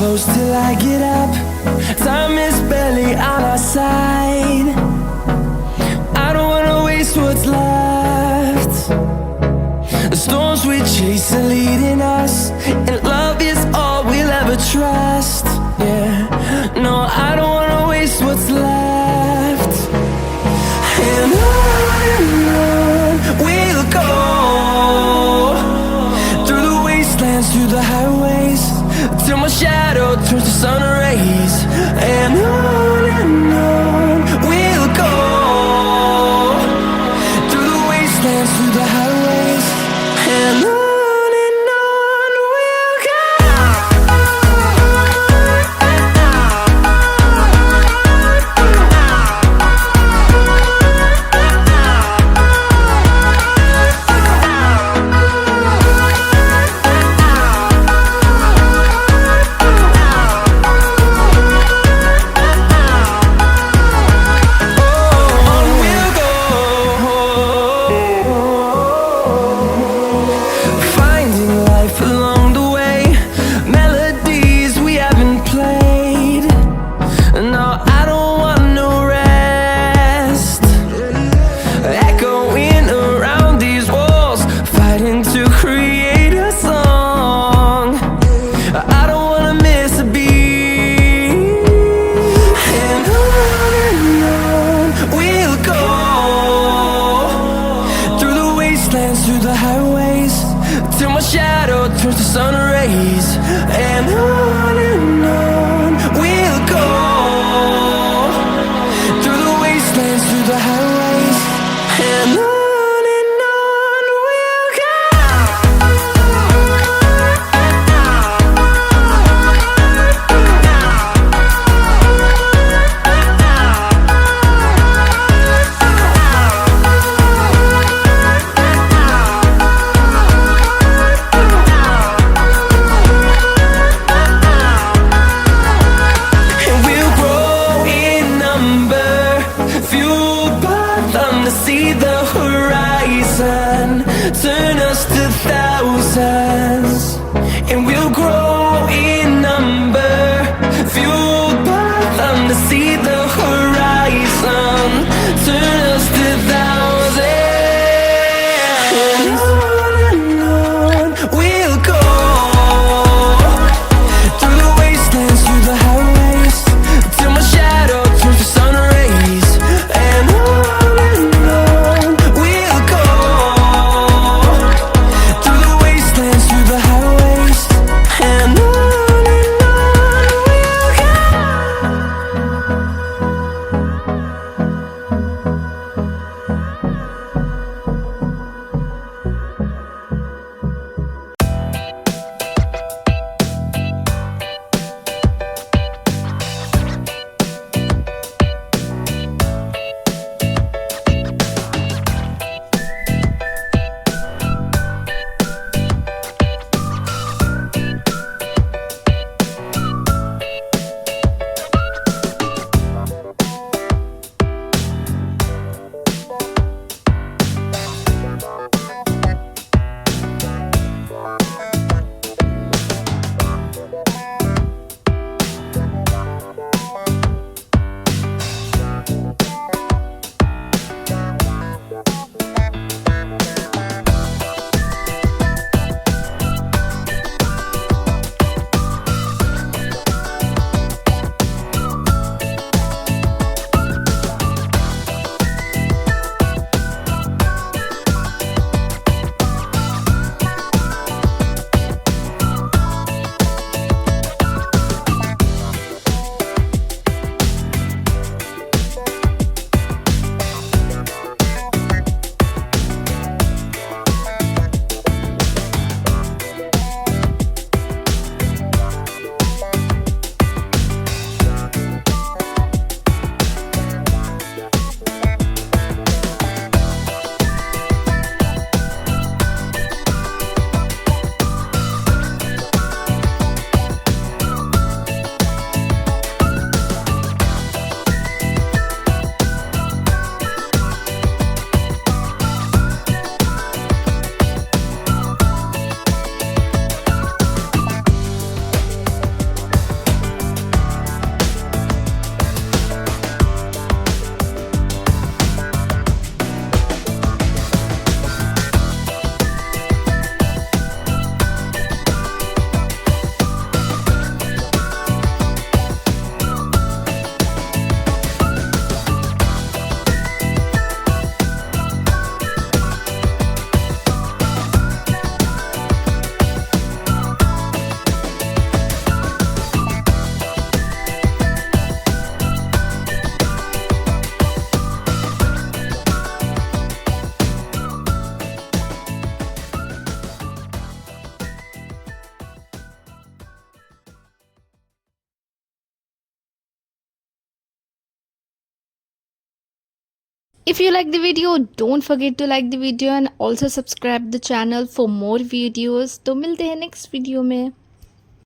close till I get up. Time is barely on our side. I don't wanna waste what's left. The storms we chase are leading us, and love is all we'll ever trust. Yeah, no, I don't wanna waste what's left. And on we'll go, through the wastelands, through the highways, till my shadow turns to sun rays. And on we'll go, through the wastelands, through the highways, and on we'll go. Through the highways, till my shadow turns to sun rays. And on we'll go, through the wastelands, through the highways, and on we'll go. See the horizon turn us to thousands, and we'll grow in number, fueled by them to see the horizon turn us to thousands. And on we'll go, through the wastelands, through the highways, till my shadow turns to sun rays. And on If you like the video, don't forget to like the video and also subscribe the channel for more videos. तो मिलते हैं next video में.